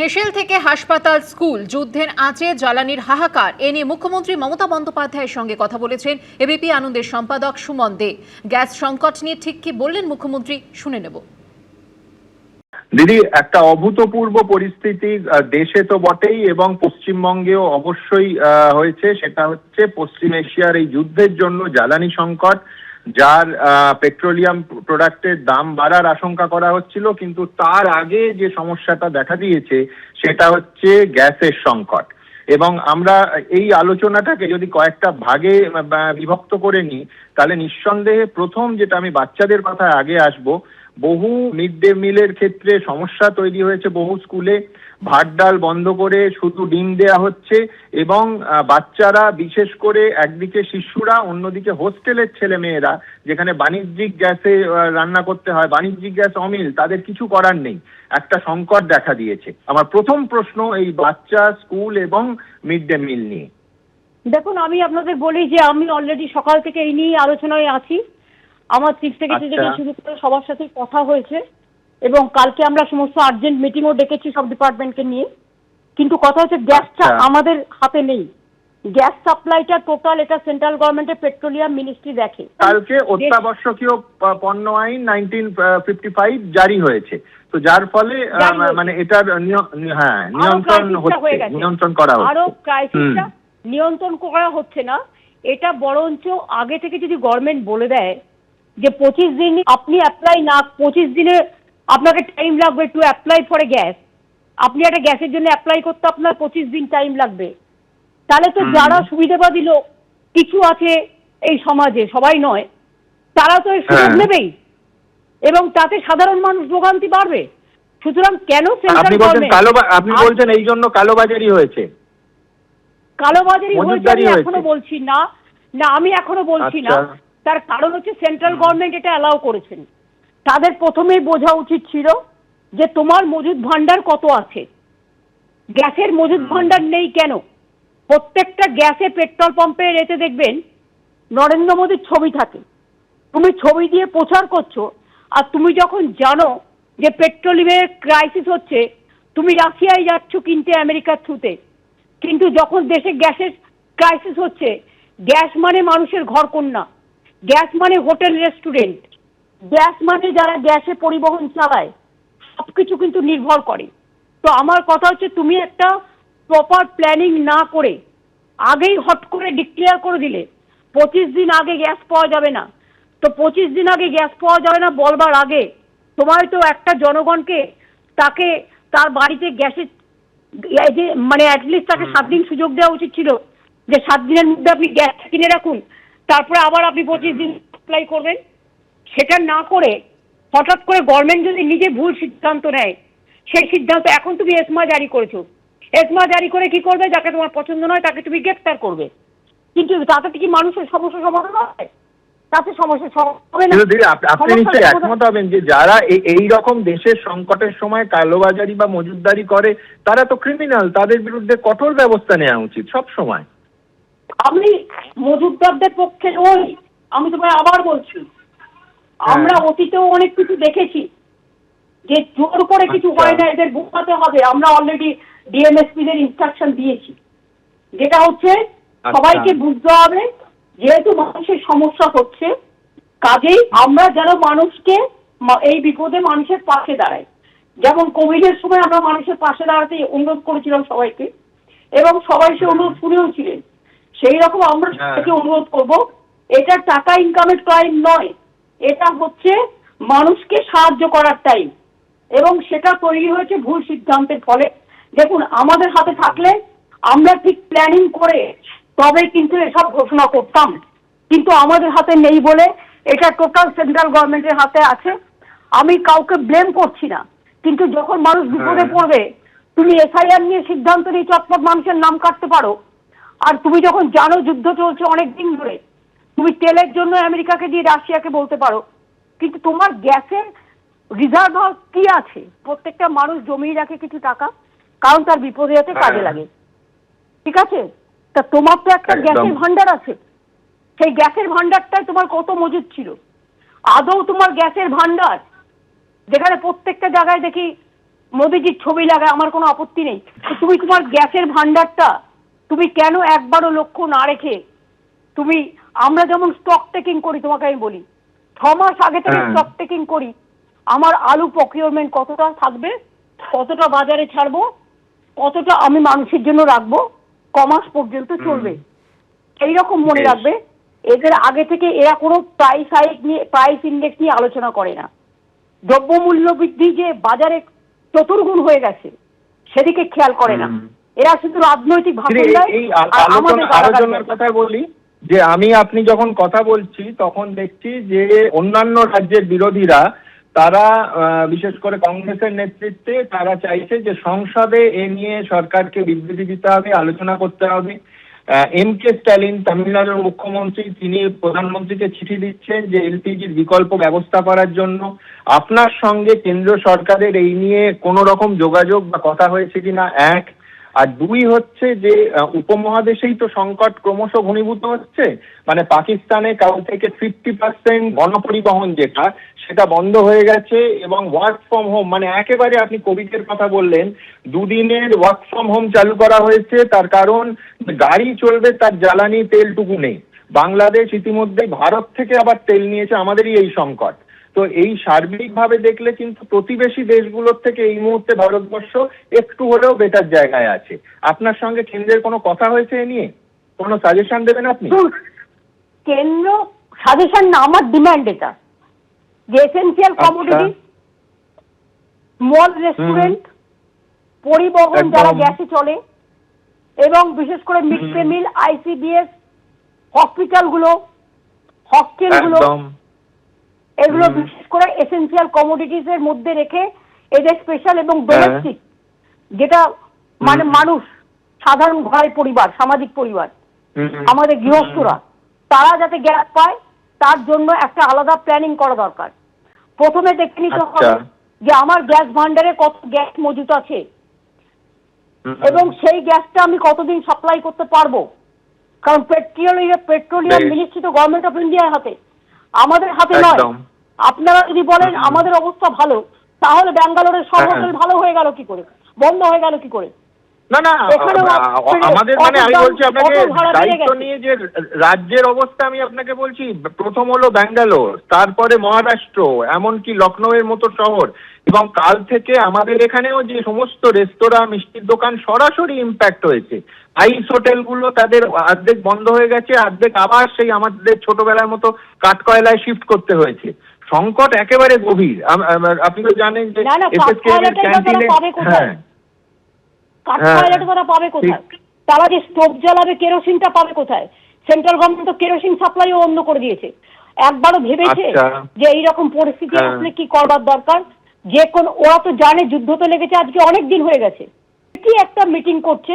হেসেল থেকে হাসপাতাল, স্কুল, যুদ্ধের আঁচে জ্বালানির হাহাকার এ নিয়ে মুখ্যমন্ত্রী মমতা বন্দ্যোপাধ্যায়ের সঙ্গে কথা বলেছেন এবিপি আনন্দের সম্পাদক সুমন দে। গ্যাস সংকট নিয়ে ঠিক কি বললেন মুখ্যমন্ত্রী, শুনে নেব। দিদি, একটা অভূতপূর্ব পরিস্থিতি দেশে তো বটেই এবং পশ্চিমবঙ্গেও অবশ্যই হয়েছে। সেটা হচ্ছে পশ্চিম এশিয়ার এই যুদ্ধের জন্য জ্বালানি সংকট, যার পেট্রোলিয়াম প্রোডাক্টের দাম বাড়ার আশঙ্কা করা হচ্ছিল, কিন্তু তার আগে যে সমস্যাটা দেখা দিয়েছে সেটা হচ্ছে গ্যাসের সংকট। এবং আমরা এই আলোচনাটাকে যদি কয়েকটা ভাগে বিভক্ত করে নিই, তাহলে নিঃসন্দেহে প্রথম যেটা, আমি বাচ্চাদের কথা আগে আসবো। বহু মিড ডে মিলের ক্ষেত্রে সমস্যা তৈরি হয়েছে, বহু স্কুলে ভাত ডাল বন্ধ করে শুধু ডিম দেয়া হচ্ছে এবং বাচ্চারা, বিশেষ করে একদিকে শিশুরা, অন্যদিকে হোস্টেলের ছেলে মেয়েরা, যেখানে বাণিজ্যিক গ্যাসে রান্না করতে হয়, বাণিজ্যিক গ্যাস অমিল, তাদের কিছু করার নেই। একটা সংকট দেখা দিয়েছে। আমার প্রথম প্রশ্ন এই বাচ্চা, স্কুল এবং মিড ডে মিল নিয়ে। দেখুন, আমি আপনাদের বলি যে আমি অলরেডি সকাল থেকে এই নিয়ে আলোচনায় আছি। আমার চিফ সেক্রেটারি থেকে শুরু করে সবার সাথে কথা হয়েছে এবং কালকে আমরা সমস্ত আর্জেন্ট মিটিংও ডেকেছি সব ডিপার্টমেন্টকে নিয়ে। কিন্তু কথা হচ্ছে গ্যাসটা আমাদের হাতে নেই। গ্যাস সাপ্লাইটা টোটাল এটা সেন্ট্রাল গভর্নমেন্টের পেট্রোলিয়াম মিনিস্ট্রি দেখে। কালকে অত্যাবশ্যকীয় পণ্য আইন 1955 জারি হয়েছে, তো যার ফলে মানে এটার নিয়ন্ত্রণ হচ্ছে, নিয়ন্ত্রণ করা হচ্ছে। আরো ক্রাইসিসটা নিয়ন্ত্রণ করা হচ্ছে না, এটা বরঞ্চ আগে থেকে যদি গভর্নমেন্ট বলে দেয় যে 25 দিন আপনি অ্যাপ্লাই না, 25 দিনে আপনাকে টাইম লাগবে to apply for a gas, আপনি একটা গ্যাসের জন্য অ্যাপ্লাই করতে আপনার 25 দিন টাইম লাগবে, তাহলে তো যারা সুবিধাবাদী লোক কিছু আছে এই সমাজে, সবাই নয়, তারা তো এই সুযোগ নেবেই এবং তাতে সাধারণ মানুষ ভোগান্তি বাড়বে। সুতরাং কেন সেন্ট্রাল গভর্নমেন্ট, আপনি বলছেন এই জন্য কালোবাজারি হয়েছে? কালোবাজারি হয়েছে আমি এখনো বলছি না, আমি এখনো বলছি না। তার কারণ হচ্ছে সেন্ট্রাল গভর্নমেন্ট এটা অ্যালাউ করেছেন। তাদের প্রথমেই বোঝা উচিত ছিল যে তোমার মজুদ ভান্ডার কত আছে। গ্যাসের মজুদ ভান্ডার নেই কেন? প্রত্যেকটা গ্যাসে পেট্রোল পাম্পে রেতে দেখবেন নরেন্দ্র মোদীর ছবি থাকে। তুমি ছবি দিয়ে প্রচার করছো, আর তুমি যখন জানো যে পেট্রোলিয়ামের ক্রাইসিস হচ্ছে, তুমি রাশিয়ায় যাচ্ছ কিনতে আমেরিকার থ্রুতে। কিন্তু যখন দেশে গ্যাসের ক্রাইসিস হচ্ছে, গ্যাস মানে মানুষের ঘরকন্না, গ্যাস মানে হোটেল রেস্টুরেন্ট, গ্যাস মানে যারা গ্যাসে পরিবহন চালায়, সবকিছু কিন্তু নির্ভর করে। তো আমার কথা হচ্ছে, তুমি একটা প্রপার প্ল্যানিং না করে আগেই হট করে ডিক্লেয়ার করে দিলে 25 দিন আগে গ্যাস পাওয়া যাবে না। তো 25 দিন আগে গ্যাস পাওয়া যাবে না বলবার আগে তোমার তো একটা জনগণকে, তাকে তার বাড়িতে গ্যাসের মানে অ্যাটলিস্ট তাকে 7 দিন সুযোগ দেওয়া উচিত ছিল যে 7 দিনের মধ্যে আপনি গ্যাস কিনে রাখুন, তারপরে আবার আপনি 25 দিন অ্যাপ্লাই করবেন। সেটা না করে হঠাৎ করে গভর্নমেন্ট যদি নিজে ভুল সিদ্ধান্ত নেয়, সেই সিদ্ধান্ত, এখন তুমি এসমা জারি করেছো, এসমা জারি করে কি করবে? যাকে তোমার পছন্দ নয় তাকে তুমি গ্রেফতার করবে, কিন্তু তাতে কি মানুষের সমস্যা সমাধান হয়? তাতে সমস্যা হবে না। আপনি নিশ্চয়ই একমত হবেন যে যারা এই রকম দেশের সংকটের সময় কালোবাজারি বা মজুদদারি করে, তারা তো ক্রিমিনাল, তাদের বিরুদ্ধে কঠোর ব্যবস্থা নেওয়া উচিত সব সময়। আমি মজুদদারদের পক্ষে নই, আমি তোমায় আবার বলছি, আমরা অতীতেও অনেক কিছু দেখেছি যে জোর করে কিছু হয় না, এদের বোঝাতে হবে। আমরা অলরেডি ডিএমএসপি দের ইনস্ট্রাকশন দিয়েছি, যেটা হচ্ছে সবাইকে বুঝতে হবে যেহেতু মানুষের সমস্যা হচ্ছে, কাজেই আমরা যেন মানুষকে এই বিপদে মানুষের পাশে দাঁড়াই। যেমন কোভিডের সময় আমরা মানুষের পাশে দাঁড়াতে অনুরোধ করেছিলাম সবাইকে, এবং সবাই সে অনুরোধ শুনেও ছিলেন। সেই রকম আমরা সবাইকে অনুরোধ করব, এটা টাকা ইনকামের টাইম নয়, এটা হচ্ছে মানুষকে সাহায্য করার টাইম, এবং সেটা তৈরি হয়েছে ভুল সিদ্ধান্তের ফলে। দেখুন, আমাদের হাতে থাকলে আমরা ঠিক প্ল্যানিং করে তবে কিন্তু এসব ঘোষণা করতাম, কিন্তু আমাদের হাতে নেই বলে এটা টোটাল সেন্ট্রাল গভর্নমেন্টের হাতে আছে। আমি কাউকে ব্লেম করছি না, কিন্তু যখন মানুষ বিপদে পড়বে, তুমি এসআইআর নিয়ে সিদ্ধান্ত নিয়ে চটপট মানুষের নাম কাটতে পারো, আর তুমি যখন জানো যুদ্ধ চলছে অনেক দিন ধরে, তুমি তেলের জন্য আমেরিকাকে দিয়ে রাশিয়াকে বলতে পারো, কিন্তু তোমার গ্যাসের রিজার্ভ কি আছে? প্রত্যেকটা মানুষ জমিয়ে রাখে কিছু টাকা, কারণ তার বিপদে যাতে কাজে লাগে, ঠিক আছে? তা তোমার তো একটা গ্যাসের ভান্ডার আছে, সেই গ্যাসের ভান্ডারটাই তোমার কত মজুদ ছিল? আদৌ তোমার গ্যাসের ভান্ডার, যেখানে প্রত্যেকটা জায়গায় দেখি মোদিজির ছবি লাগায়, আমার কোনো আপত্তি নেই। তুমি তোমার গ্যাসের ভান্ডারটা তুমি কেন একবারও লক্ষ্য না রেখে তুমি, আমরা যেমন স্টক টেকিং করি, তোমাকে আমি বলি 6 মাস আগে থেকে স্টক টেকিং করি, আমার আলু প্রকিউরমেন্ট কতটা থাকবে, কতটা বাজারে ছাড়বো, কতটা আমি মানুষের জন্য রাখবো, কমাস পর্যন্ত চলবে, এইরকম মনে রাখবে। এদের আগে থেকে এরা কোনো প্রাইস হাইক নিয়ে, প্রাইস ইন্ডেক্স নিয়ে আলোচনা করে না। দ্রব্যমূল্য বৃদ্ধি যে বাজারে চতুর্গুণ হয়ে গেছে সেদিকে খেয়াল করে না। এরা শুধু রাজনৈতিক ভাষণ দেয়। এই আলোচনার কথা বলি যে আপনি যখন কথা বলছি তখন দেখছি যে অন্যান্য রাজ্যের বিরোধীরা তারা বিশেষ করে কংগ্রেসের নেতৃত্বে তারা চাইছে যে সংসদে এ নিয়ে সরকারকে বিবৃতি দিতে হবে, আলোচনা করতে হবে। কে স্ট্যালিন তামিলনাড়ুর মুখ্যমন্ত্রী, তিনি প্রধানমন্ত্রীকে চিঠি দিচ্ছেন যে এলপিজির বিকল্প ব্যবস্থা করার জন্য। আপনার সঙ্গে কেন্দ্র সরকারের এই নিয়ে কোনো রকম যোগাযোগ বা কথা হয়েছে কিনা, এক। আর দুই হচ্ছে যে উপমহাদেশেই তো সংকট ক্রমশ ঘনীভূত হচ্ছে, মানে পাকিস্তানে কাল থেকে 50% গণপরিবহন যেটা সেটা বন্ধ হয়ে গেছে, এবং ওয়ার্ক ফ্রম হোম, মানে একেবারে আপনি কোভিডের কথা বললেন, 2 দিনের ওয়ার্ক ফ্রম হোম চালু করা হয়েছে। তার কারণ গাড়ি চলবে, তার জ্বালানি তেলটুকু নেই। বাংলাদেশ ইতিমধ্যে ভারত থেকে আবার তেল নিয়েছে, আমাদেরই এই সংকট। তো এই সার্বিকভাবে দেখলে কিন্তু প্রতিবেশী দেশগুলোর থেকে এই মুহূর্তে ভারতবর্ষ একটু হলেও বেটার জায়গায় আছে। আপনার সঙ্গে কেন্দ্রের কোনো কথা হয়েছে এ নিয়ে? কোনো সাজেশন দেবেন আপনি? কেন্দ্র সাজেশন না, আমার ডিমান্ড এটা যে এসেনশিয়াল কমোডিটি, মল, রেস্টুরেন্ট, পরিবহন যারা গ্যাসে চলে, এবং বিশেষ করে মিড ডে মিল, আইসিডিএস, হসপিটালগুলো, হস্টেলগুলো, এগুলো বিশেষ করে এসেনশিয়াল কমোডিটিস এর মধ্যে রেখে এদের স্পেশাল, এবং ডোমেস্টিক যেটা মানে মানুষ, সাধারণ ঘরের পরিবার, সামাজিক পরিবার, আমাদের গৃহস্থরা, তারা যাতে গ্যাস পায় তার জন্য একটা আলাদা প্ল্যানিং করা দরকার। প্রথমে দেখে নিতে হবে যে আমার গ্যাস ভান্ডারে কত গ্যাস মজুত আছে, এবং সেই গ্যাসটা আমি কতদিন সাপ্লাই করতে পারবো। কারণ পেট্রোলিয়াম মিনিস্ট্রি তো গভর্নমেন্ট অফ ইন্ডিয়ার হাতে, আমাদের হাতে নয়। আপনারা যদি বলেন আমাদের অবস্থা ভালো, তাহলে ব্যাঙ্গালোরের সব হোটেল ভালো হয়ে গেল কি করে, বন্ধ হয়ে গেল কি করে? না না, আমাদের মানে আমি বলছি আপনাকে দায়িত্ব নিয়ে যে রাজ্যের অবস্থা আমি আপনাকে বলছি, প্রথম হলো ব্যাঙ্গালোর, তারপরে মহারাষ্ট্র, এমনকি লখনৌয়ের মতো শহর, এবং কাল থেকে আমাদের এখানেও যে সমস্ত রেস্তোরাঁ, মিষ্টির দোকান সরাসরি ইম্প্যাক্ট হয়েছে। আইস হোটেলগুলো তাদের অর্ধেক বন্ধ হয়ে গেছে, অর্ধেক আবার সেই আমাদের ছোটবেলার মতো কাঠকয়লায় শিফট করতে হয়েছে। সংকট একেবারে গভীর। আপনি তো জানেন যে কাঠকয়লাটা তারা পাবে কোথায়? তারা যে স্টোভ জ্বালাবে, কেরোসিনটা পাবে কোথায়? সেন্ট্রাল গভর্নমেন্ট তো কেরোসিন সাপ্লাইও বন্ধ করে দিয়েছে। একবারও ভেবেছে যে এইরকম পরিস্থিতি আসলে কি করবার দরকার? যে কোন, ওরা তো জানে যুদ্ধ তো লেগেছে আজকে অনেক দিন হয়ে গেছে। কি একটা মিটিং করছে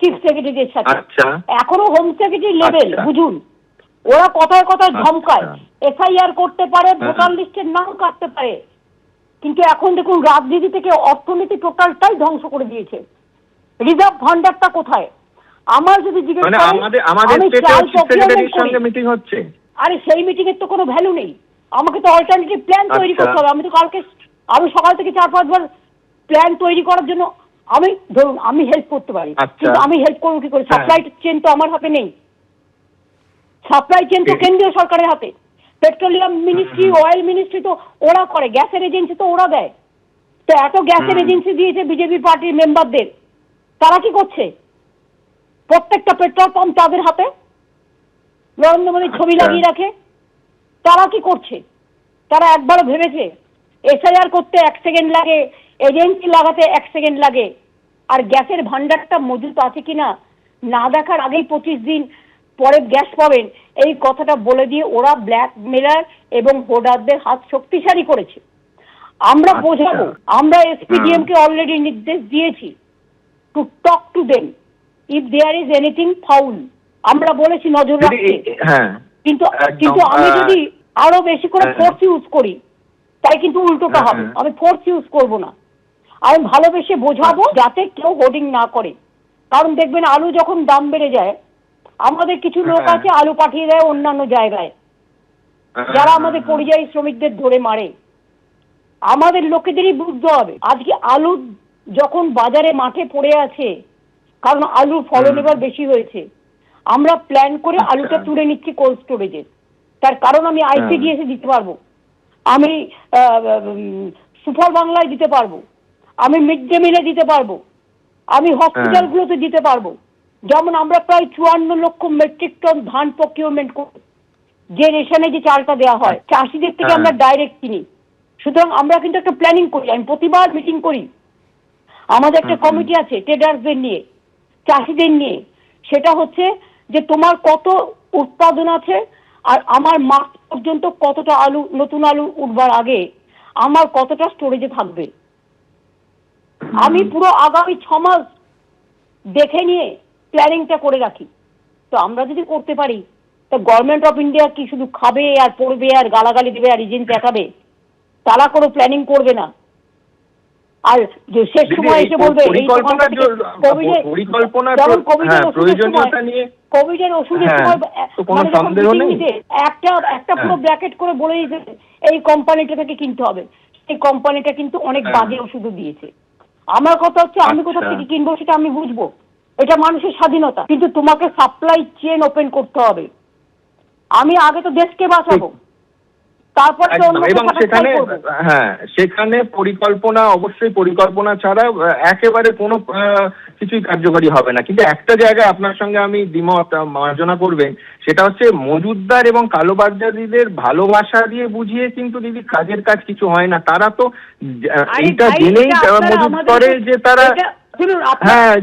চিফ সেক্রেটারির সাথে, এখনো হোম সেক্রেটারি লেভেল, বুঝুন ওরা কথায় কথায় ধমকায়, এফআইআর করতে পারে, ভোটার লিস্টের নাম কাটতে পারে, কিন্তু এখন দেখুন রাজনীতি থেকে অর্থনীতি টোটালটাই ধ্বংস করে দিয়েছে। রিজার্ভ ভান্ডারটা কোথায়? আমার যদি জিজ্ঞেস করেন মিটিং হচ্ছে, আরে সেই মিটিং এর তো কোনো ভ্যালু নেই। আমাকে তো অল্টারনেটিভ প্ল্যান তৈরি করতে হবে। আমি তো কালকে, আমি সকাল থেকে 4-5 বার প্ল্যান তৈরি করার জন্য, আমি ধরুন আমি হেল্প করতে পারি, কিন্তু আমি হেল্প করবো কি করে? সাপ্লাই চেন তো আমার হাতে নেই, সাপ্লাই চেন তো কেন্দ্রীয় সরকারের হাতে। পেট্রোলিয়াম মিনিস্ট্রি, অয়েল মিনিস্ট্রি তো ওরা করে, গ্যাসের এজেন্সি তো ওরা দেয়। তো এত গ্যাসের এজেন্সি দিয়েছে বিজেপি পার্টির মেম্বারদের, তারা কি করছে? প্রত্যেকটা পেট্রোল পাম্প তাদের হাতে, নরেন্দ্র মোদীর ছবি লাগিয়ে রাখে। তারা কি করছে? তারা একবারও ভেবেছে? এসআইআর করতে 1 সেকেন্ড লাগে, এজেন্সি লাগাতে 1 সেকেন্ড লাগে, আর গ্যাসের ভান্ডারটা মজুত আছে কিনা না দেখার আগেই 25 দিন পরে গ্যাস পাবেন, এই কথাটা বলে দিয়ে ওরা ব্ল্যাকমেলার এবং হোর্ডারদের হাত শক্তিশালী করেছে। আমরা বোঝাবো, আমরা এসপিডিএম কে অলরেডি নির্দেশ দিয়েছি to talk to them if there is anything foul. আমরা বলেছি নজর রাখতে, কিন্তু আমি যদি আরো বেশি করে ফোর্স ইউজ করি তাই কিন্তু উল্টোটা হবে। আমি ফোর্স ইউজ করব না, আমি ভালোবেসে বোঝাবো যাতে কেউ হোর্ডিং না করে। কারণ দেখবেন আলু যখন দাম বেড়ে যায়, আমাদের কিছু লোক আছে আলু পাঠিয়ে দেয় অন্যান্য জায়গায়, যারা আমাদের পরিযায়ী শ্রমিকদের ধরে মারে। আমাদের লোকেদেরই বুঝতে হবে। আজকে আলু যখন বাজারে মাঠে পড়ে আছে, কারণ আলুর ফলন এবার বেশি হয়েছে, আমরা প্ল্যান করে আলুটা তুলে নিচ্ছি কোল্ড স্টোরেজে। তার কারণ আমি আইসিডিএস দিতে পারবো, আমি সুপার বাংলায় দিতে পারবো, আমি মিড ডে মিলে দিতে পারবো, আমি হসপিটালগুলোতে দিতে পারবো। যেমন আমরা প্রায় 54 লক্ষ মেট্রিক টন ধান প্রকিউরমেন্ট করি, যে রেশনে যে চালটা দেওয়া হয় চাষিদের থেকে আমরা ডাইরেক্ট কিনি। সুতরাং আমরা কিন্তু একটা প্ল্যানিং করি, আমি প্রতিবার মিটিং করি, আমাদের একটা কমিটি আছে ট্রেডার্সদের নিয়ে, চাষিদের নিয়ে। সেটা হচ্ছে যে তোমার কত উৎপাদন আছে আর আমার মাস পর্যন্ত কতটা আলু, নতুন আলু উঠবার আগে আমার কতটা স্টোরেজে থাকবে। আমি পুরো আগামী 6 মাস দেখে নিয়ে প্ল্যানিংটা করে রাখি। তো আমরা যদি করতে পারি, তা গভর্নমেন্ট অফ ইন্ডিয়া কি শুধু খাবে আর পড়বে আর গালাগালি দেবে আর এজেন্ট দেখাবে? তারা কোনো প্ল্যানিং করবে না। আর যে শেষ সময় এসে বলবে কোভিডের ওষুধের সময় একটা পুরো ব্র্যাকেট করে বলে দিয়েছে এই কোম্পানিটা থেকে কিনতে হবে। এই কোম্পানিটা কিন্তু অনেক বাজে ওষুধও দিয়েছে। আমার কথা হচ্ছে আমি কোথা থেকে কিনবো সেটা আমি বুঝবো, এটা মানুষের স্বাধীনতা, কিন্তু তোমাকে সাপ্লাই চেন ওপেন করতে হবে। আমি আগে তো দেশকে বাঁচাবো, তারপরে এবং সেখানে পরিকল্পনা, অবশ্যই পরিকল্পনা ছাড়া একেবারে কোনো কিছুই কার্যকরী হবে না। কিন্তু একটা জায়গায় আপনার সঙ্গে আমি দ্বিমত মার্জনা করবেন, সেটা হচ্ছে মজুতদার এবং কালোবাজারিদের ভালোবাসা দিয়ে বুঝিয়ে কিন্তু দিদি কাজের কাজ কিছু হয় না। তারা তো এইটা জেনেই মজুত করে যে তারা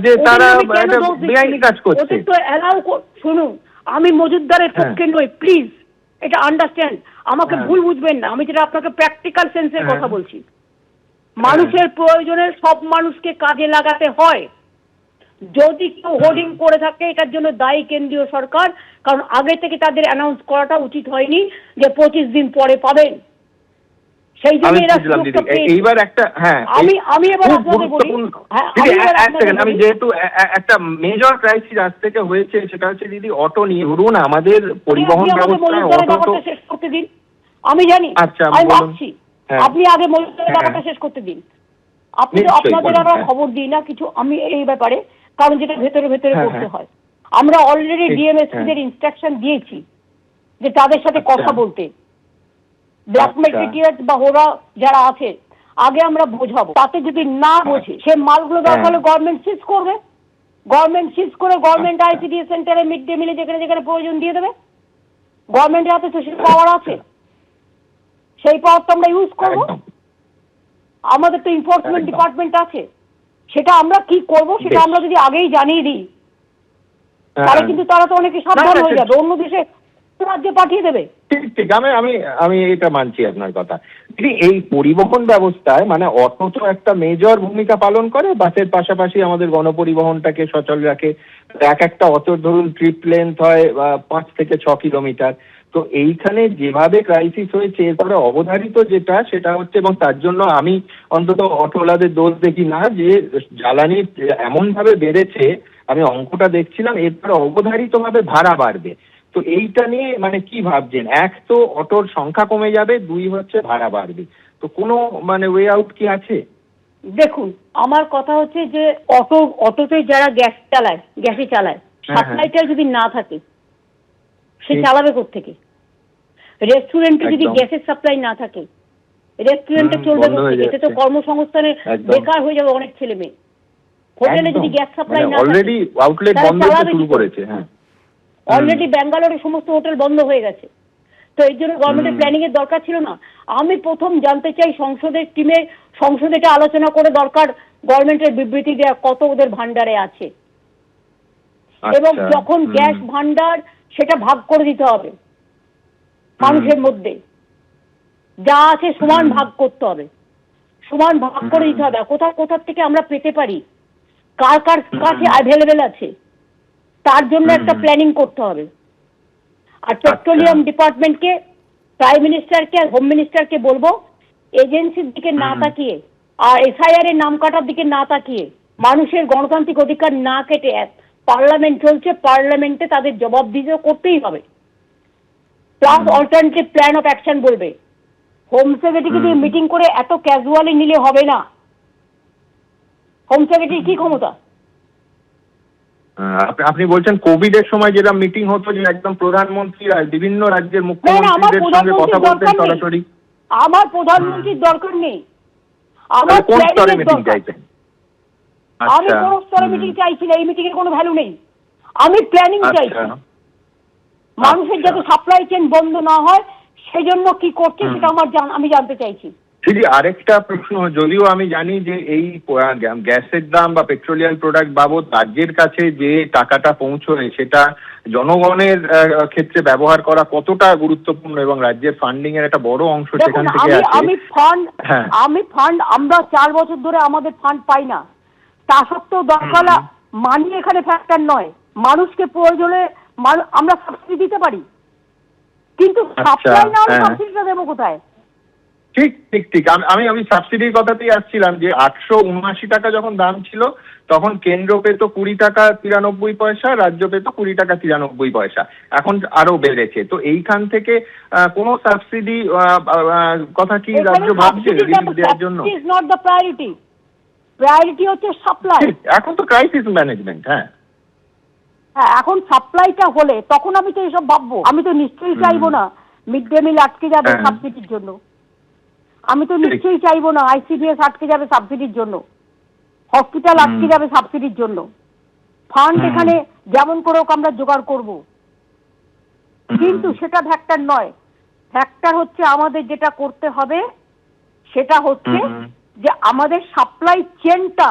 যে তারা বেআইনি কাজ করছে। শুনুন, আমি মজুতদারের পক্ষে নই, প্লিজ এটা আন্ডারস্ট্যান্ড, আমাকে ভুল বুঝবেন না। আমি যেটা আপনাকে প্র্যাকটিক্যাল সেন্সের কথা বলছি, মানুষের প্রয়োজনে সব মানুষকে কাজে লাগাতে হয়। যদি কেউ হোর্ডিং করে থাকে এটার জন্য দায়ী কেন্দ্রীয় সরকার, কারণ আগে থেকে তাদের অ্যানাউন্স করাটা উচিত হয়নি যে 25 দিন পরে পাবেন। সেই জন্য এইবার একটা আমি এবার আপনাদের বলি, আমি যেহেতু একটা মেজর ক্রাইসিস আজ থেকে হয়েছে, সেটা হচ্ছে দিদি অটো নিয়ে। ধরুন আমাদের পরিবহন ব্যবস্থা শেষ করতে দিন, আমি জানি, আমি ভাবছি আপনি আগে মজুতদারের ব্যাপারটা শেষ করতে দিন। আপনি তো আপনাদের আমরা খবর দিই না কিছু আমি এই ব্যাপারে, কারণ যেটা ভেতরে ভেতরে করতে হয়। আমরা অলরেডি ডিএমএসপিদের ইনস্ট্রাকশন দিয়েছি যে তাদের সাথে কথা বলতে, ব্ল্যাক মার্কেটিয়ার বা ওরা যারা আছে আগে আমরা বোঝাবো। তাতে যদি না বোঝে সে মালগুলো দরকার হলে গভর্নমেন্ট সিজ করবে, গভর্নমেন্ট সিজ করে গভর্নমেন্ট আইসিডিএস সেন্টারে মিড ডে মিলে যেখানে যেখানে প্রয়োজন দিয়ে দেবে। গভর্নমেন্টের হাতে তো সেই পাওয়ার আছে, সেই পাওয়ারটা আমরা ইউজ করবো। আমাদের তো এনফোর্সমেন্ট ডিপার্টমেন্ট আছে, সেটা আমরা কি করব সেটা আমরা যদি আগেই জানিয়ে দিই, তাহলে কিন্তু তারা তো অনেকে সাবধান হয়ে যাবে, অন্য দেশে রাজ্যে পাঠিয়ে দেবে। ঠিক আমি এটা মানছি আপনার কথা। এই পরিবহন ব্যবস্থায় মানে অটো তো একটা মেজর ভূমিকা পালন করে, বাসের পাশাপাশি আমাদের গণপরিবহনটাকে সচল রাখে। একটা অটোর ধরুন ট্রিপ লেন্থ হয় 5 থেকে 6 কিলোমিটার। তো এইখানে যেভাবে ক্রাইসিস হয়েছে, এরপরে অবধারিত যেটা সেটা হচ্ছে, এবং তার জন্য আমি অন্তত অটোওয়ালাদের দোষ দেখি না, যে জ্বালানি এমন ভাবে বেড়েছে, আমি অঙ্কটা দেখছিলাম, এরপরে অবধারিতভাবে ভাড়া বাড়বে। তো এইটা নিয়ে মানে কি ভাবছেন? এক তো অটোর সংখ্যা কমে যাবে, 2 হচ্ছে ভাড়া বাড়বে। তো কোনো মানে ওয়ে আউট কি আছে? দেখুন, আমার কথা হচ্ছে যে অটোতে যারা গ্যাসে চালায়, সাপ্লাইটা যদি না থাকে সে চালাবে কোত্থেকে? রেস্টুরেন্টে যদি গ্যাসের সাপ্লাই না থাকে, রেস্টুরেন্টে চলবে কোত্থেকে? এতে তো কর্মসংস্থানে বেকার হয়ে যাবে অনেক ছেলে মেয়ে। হোটেলে যদি গ্যাস সাপ্লাই না থাকে, অলরেডি আউটলেট বন্ধ হতে শুরু করেছে। অলরেডি ব্যাঙ্গালোরে সমস্ত হোটেল বন্ধ হয়ে গেছে। তো এই জন্য গভর্নমেন্টের প্ল্যানিং এর দরকার ছিল না। আমি প্রথম জানতে চাই সংসদের টিমে, সংসদে এটা আলোচনা করে দরকার গভর্নমেন্টের বিবৃতি দেওয়া কত ওদের ভান্ডারে আছে, এবং যখন গ্যাস ভান্ডার সেটা ভাগ করে দিতে হবে মানুষের মধ্যে, যা আছে সমান ভাগ করতে হবে, সমান ভাগ করে দিতে হবে। কোথা থেকে আমরা পেতে পারি, কার কার কাছে অ্যাভেলেবেল আছে, তার জন্য একটা প্ল্যানিং করতে হবে। আর পেট্রোলিয়াম ডিপার্টমেন্টকে, প্রাইম মিনিস্টারকে আর হোম মিনিস্টারকে বলবো, এজেন্সির দিকে না তাকিয়ে আর এসআইআর এর নাম কাটার দিকে না তাকিয়ে, মানুষের গণতান্ত্রিক অধিকার না কেটে, পার্লামেন্ট চলছে, পার্লামেন্টে তাদের জবাবদিহি করতেই হবে। Plus alternative plan of action বলবে, হোম সেক্রেটারিকে দিয়ে মিটিং করে এত ক্যাজুয়ালি নিলে হবে না। হোম সেক্রেটারি কি ক্ষমতা? আপনি বলছেন কোভিড এর সময় যেটা মিটিং হতো, যে একদম প্রধানমন্ত্রী আর বিভিন্ন রাজ্যের আমার মুখ্যমন্ত্রীদের সঙ্গে কথা বলতেন প্রধানমন্ত্রীর দরকার নেই। সরাসরি? আমার প্রধানমন্ত্রীর দরকার নেই। আমার কোন স্তরে প্ল্যানিংয়ের মিটিং দরকার। চাইছেন? আমি কোন স্তরে মিটিং চাইছি না, এই মিটিং এর কোনো ভ্যালু নেই। আমি প্ল্যানিং চাইছি। মানুষের যাতে সাপ্লাই চেইন বন্ধ না হয় সেজন্য কি করছে সেটা আমি জানতে চাইছি। দিদি, আরেকটা প্রশ্ন, যদিও আমি জানি যে এই গ্যাসের দাম বা পেট্রোলিয়াম প্রোডাক্ট বাবদ রাজ্যের কাছে যে টাকাটা পৌঁছয় সেটা জনগণের ক্ষেত্রে ব্যবহার করা কতটা গুরুত্বপূর্ণ, এবং রাজ্যের ফান্ডিং এর একটা বড় অংশ সেখান থেকে আসে। আমি ফান্ড আমরা 4 বছর ধরে আমাদের ফান্ড পাই না। তা সত্ত্বেও দরকার মানি এখানে ফ্যাক্টর নয়। মানুষকে প্রয়োজনে আমরা সাবসিডি দিতে পারি, কিন্তু সাপ্লাই না হলে সাবসিডিটা দেবো কোথায়? ঠিক ঠিক ঠিক আমি সাবসিডির কথাতেই আসছিলাম, যে 879 টাকা যখন দাম ছিল তখন কেন্দ্র পেত 20 টাকা 93 পয়সা, রাজ্য পেত 20 টাকা 93 পয়সা। এখন আরো বেড়েছে। তো এইখান থেকে কোনো সাবসিডি কথা কি রাজ্য ভাবছে দেওয়ার জন্য? প্রায়োরিটি হচ্ছে সাপ্লাই। এখন তো ক্রাইসিস ম্যানেজমেন্ট। হ্যাঁ, এখন সাপ্লাইটা হলে তখন আমি তো এসব ভাববো। আমি তো নিশ্চয়ই চাইবো না মিড ডে মিল আটকে যাবে সাবসিডির জন্য। আমি তো নিশ্চয়ই চাইবো না আইসিডিএস আটকে যাবে সাবসিডির জন্য, হসপিটাল আটকে যাবে সাবসিডির জন্য। ফান্ড এখানে যেমন করে হোক আমরা জোগাড় করব, কিন্তু সেটা ফ্যাক্টর নয়। ফ্যাক্টর হচ্ছে আমাদের যেটা করতে হবে সেটা হচ্ছে যে আমাদের সাপ্লাই চেনটা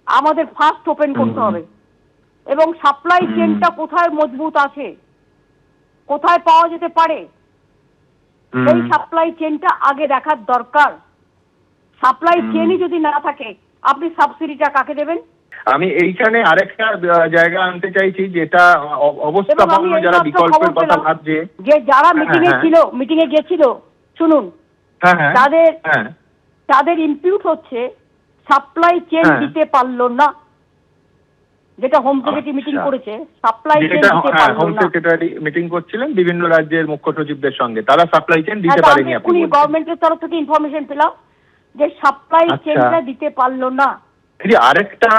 আমাদের ফার্স্ট ওপেন করতে হবে, এবং সাপ্লাই চেনটা কোথায় মজবুত আছে, কোথায় পাওয়া যেতে পারে, সেই সাপ্লাই চেনটা আগে দেখার দরকার। সাপ্লাই চেনই যদি না থাকে আপনি সাবসিডিটা কাকে দেবেন? আমি এইখানে আরেকটা জায়গা আনতে চাইছি, যেটা অবস্থাপন্ন যারা বিকল্পের কথা ভাবছে, যে যারা মিটিং এ গেছিল, শুনুন, তাদের ইনপুট হচ্ছে সাপ্লাই চেন দিতে পারলো না। যেটা হোম সেক্রেটারি মিটিং করেছে, সাপ্লাই চেন দিতে পারলো না। হোম সেক্রেটারি মিটিং করছিলেন বিভিন্ন রাজ্যের মুখ্য সচিবদের সঙ্গে, তারা সাপ্লাই চেন দিতে পারেনি। আপনি গভর্নমেন্টের তরফ থেকে ইনফরমেশন পেলাম যে সাপ্লাই চেনটা দিতে পারলো না। আরেকটা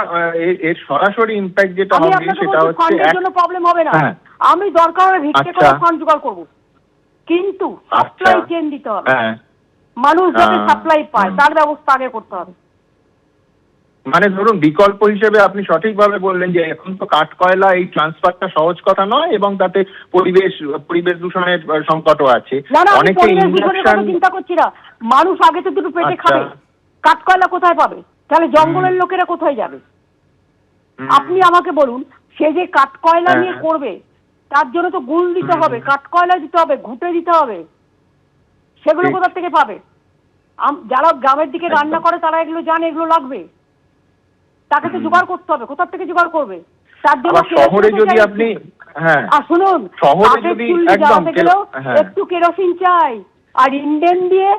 এর সরাসরি ইমপ্যাক্ট যেটা হবে সেটা হচ্ছে ফান্ডের জন্য প্রবলেম হবে না। আমি দরকার হলে ভিক্ষে করে ফান্ড জোগাড় করব, কিন্তু সাপ্লাই চেন দিতে হবে। মানুষ যাতে সাপ্লাই পায় তার ব্যবস্থা আগে করতে হবে। মানে ধরুন, বিকল্প হিসেবে আপনি সঠিকভাবে বললেন যে এখন তো কাঠ কয়লা এই ট্রান্সফারটা সহজ কথা নয়, এবং তাতে পরিবেশ দূষণের সংকটও আছে। অনেকে চিন্তা করছি না, মানুষ আগে তো দুটো পেটে খাবে, কাঠ কয়লা কোথায় পাবে? তাহলে জঙ্গলের লোকেরা কোথায় যাবে? আপনি আমাকে বলুন, সে যে কাঠ কয়লা নিয়ে করবে তার জন্য তো গুল দিতে হবে, কাঠ কয়লা দিতে হবে, ঘুঁটে দিতে হবে। সেগুলো কোথা থেকে পাবে? যারা গ্রামের দিকে রান্না করে তারা এগুলো জানে, এগুলো লাগবে, তাকে তো জোগাড় করতে হবে। কোথা থেকে জোগাড় করবে? তার জন্য শহরে যদি আপনি শুনুন, একটু কেরোসিন চাই, আর ইন্ডেন দিয়ে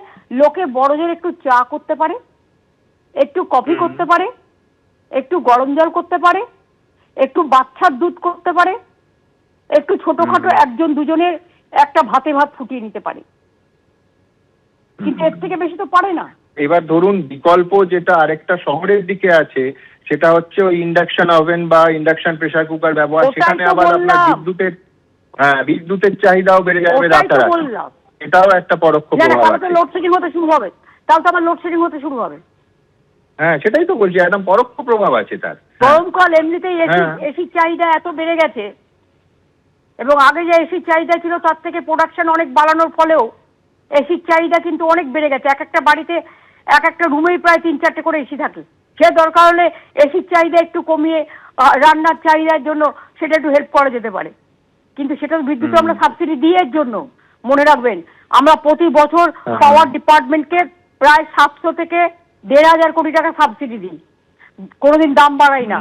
লোকে বড়জোর একটু চা করতে পারে, একটু কফি করতে পারে, একটু গরম জল করতে পারে, একটু বাচ্চার দুধ করতে পারে, একটু ছোটখাটো একজন দুজনের একটা ভাতে ভাত ফুটিয়ে নিতে পারে, কিন্তু এর থেকে বেশি তো পারে না। এবার ধরুন, বিকল্প যেটা আরেকটা শহরের দিকে আছে সেটা হচ্ছে ওই ইন্ডাকশন ওভেন বা ইন্ডাকশন প্রেসার কুকার ব্যবহার। সেখানে আবার আপনার বিদ্যুতের চাহিদাও বেড়ে যাবে রাতারাতি। এটাও একটা পরোক্ষ প্রভাব আছে। লোডশেডিং হতে শুরু হবে, তাহলে তো আবার লোডশেডিং হতে শুরু হবে। সেটাই তো বলছি, একদম পরোক্ষ প্রভাব আছে তার। গরমকাল এমনিতেই এসির চাহিদা এত বেড়ে গেছে, এবং আগে যে এসির চাহিদা ছিল তার থেকে প্রোডাকশন অনেক বাড়ানোর ফলেও এসির চাহিদা কিন্তু অনেক বেড়ে গেছে। এক একটা বাড়িতে এক একটা রুমেই প্রায় 3-4টে করে এসি থাকে। সে দরকার হলে এসির চাহিদা একটু কমিয়ে রান্নার চাহিদার জন্য সেটা একটু হেল্প করা যেতে পারে, কিন্তু সেটা বিদ্যুৎ আমরা সাবসিডি দিয়ে এর জন্য। মনে রাখবেন, আমরা প্রতি বছর পাওয়ার ডিপার্টমেন্টকে প্রায় 700 থেকে 1,500 কোটি টাকা সাবসিডি দিই, কোনোদিন দাম বাড়াই না।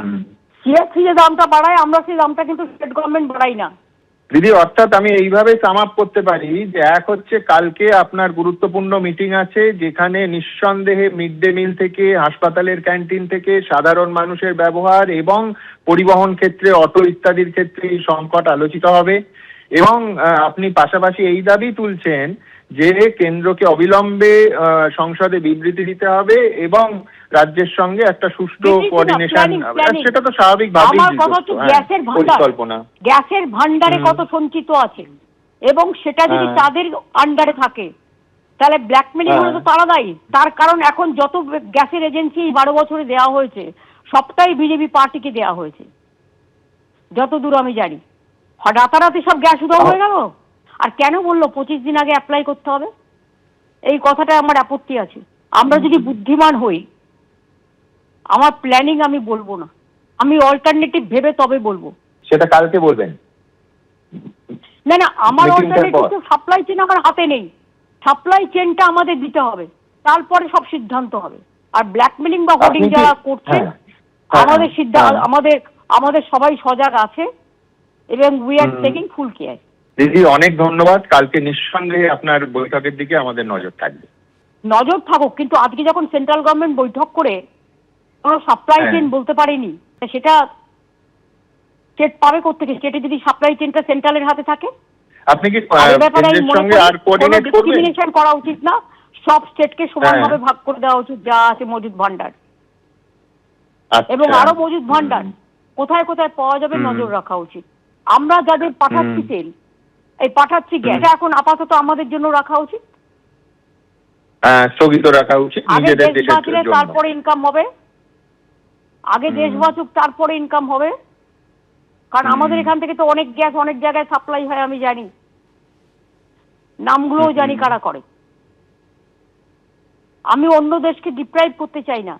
সিএসসি যে দামটা বাড়ায়, আমরা সেই দামটা কিন্তু স্টেট গভর্নমেন্ট বাড়াই না। দিদি, অর্থাৎ আমি এইভাবে সাম আপ করতে পারি যে এক হচ্ছে কালকে আপনার গুরুত্বপূর্ণ মিটিং আছে, যেখানে নিঃসন্দেহে মিড ডে মিল থেকে, হাসপাতালের ক্যান্টিন থেকে সাধারণ মানুষের ব্যবহার এবং পরিবহন ক্ষেত্রে, অটো ইত্যাদির ক্ষেত্রে এই সংকট আলোচিত হবে। এবং আপনি পাশাপাশি এই দাবি তুলছেন যে কেন্দ্রকে অবিলম্বে সংসদে বিবৃতি দিতে হবে এবং রাজ্যের সঙ্গে একটা সুষ্ঠু কোঅর্ডিনেশন, সেটা তো স্বাভাবিকভাবেই আমার কথা হচ্ছে গ্যাসের ভান্ডার, পরিকল্পনা, গ্যাসের ভান্ডারে কত সঞ্চিত আছে এবং সেটা যদি তাদের আন্ডারে থাকে তাহলে ব্ল্যাকমেলিং হলে তো তারা দায়ী। তার কারণ এখন যত গ্যাসের এজেন্সি 12 বছরে দেওয়া হয়েছে সবটাই বিজেপি পার্টিকে দেওয়া হয়েছে যতদূর আমি জানি। রাতারাতি সব গ্যাস উধাও হয়ে গেল। আর কেন বললো 25 দিন আগে অ্যাপ্লাই করতে হবে? এই কথাটা আমার আপত্তি আছে। আমরা যদি বুদ্ধিমান হই, আমার প্ল্যানিং আমি বলবো না, আমি অল্টারনেটিভ ভেবে তবে বলবো। সেটা কালকে বলবেন? না না, আমার অল্টারনেটিভ তো সাপ্লাই চেন আমার হাতে নেই। সাপ্লাই চেনটা আমাদের দিতে হবে, তারপরে সব সিদ্ধান্ত হবে। আর ব্ল্যাকমেলিং বা হোর্ডিং যারা করছে, আমাদের সিদ্ধান্ত, আমাদের সবাই সজাগ আছে এবং we are taking full care. দিদি অনেক ধন্যবাদ। কালকে নিঃসন্দেহে আপনার বৈঠকের দিকে আমাদের নজর থাকবে। নজর থাকুক, কিন্তু আজকে যখন সেন্ট্রাল গভর্নমেন্ট বৈঠক করে কোনো সাপ্লাই চেন বলতে পারেনি, সেটা স্টেট পাবে কোত্থেকে? স্টেটে যদি সাপ্লাই চেনটা সেন্ট্রালের হাতে থাকে, আপনি কি কেন্দ্রের সঙ্গে আর কোঅর্ডিনেট করবেন? ডিসক্রিমিনেশন করা উচিত না, সব স্টেটকে সমানভাবে ভাগ করে দেওয়া উচিত যা আছে মজুদ ভান্ডার। এবং আরো মজুদ ভান্ডার কোথায় কোথায় পাওয়া যাবে নজর রাখা উচিত। আমরা যাদের পাঠাচ্ছি তেল, এই পাঠাচ্ছি গ্যাস, এখন আপাতত আমাদের জন্য রাখা উচিত, স্থগিত রাখা উচিত নিজেদের দেশের জন্য। তারপরে ইনকাম হবে, আগে দেশ বাঁচুক তারপরে ইনকাম হবে। কারণ আমাদের এখান থেকে তো অনেক গ্যাস অনেক জায়গায় সাপ্লাই হয়, আমি জানি, নামগুলোও জানি কারা করে। আমি অন্য দেশকে ডিপ্রাইভ করতে চাই না,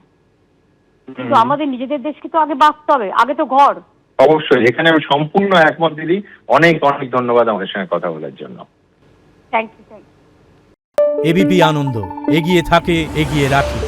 কিন্তু আমাদের নিজেদের দেশকে তো আগে বাঁচতে হবে, আগে তো ঘর। অবশ্যই, এখানে আমি সম্পূর্ণ একমত দিদি। অনেক অনেক ধন্যবাদ আমাদের সঙ্গে কথা বলার জন্য। Thank you. এবিপি আনন্দ, এগিয়ে থাকে, এগিয়ে রাখে।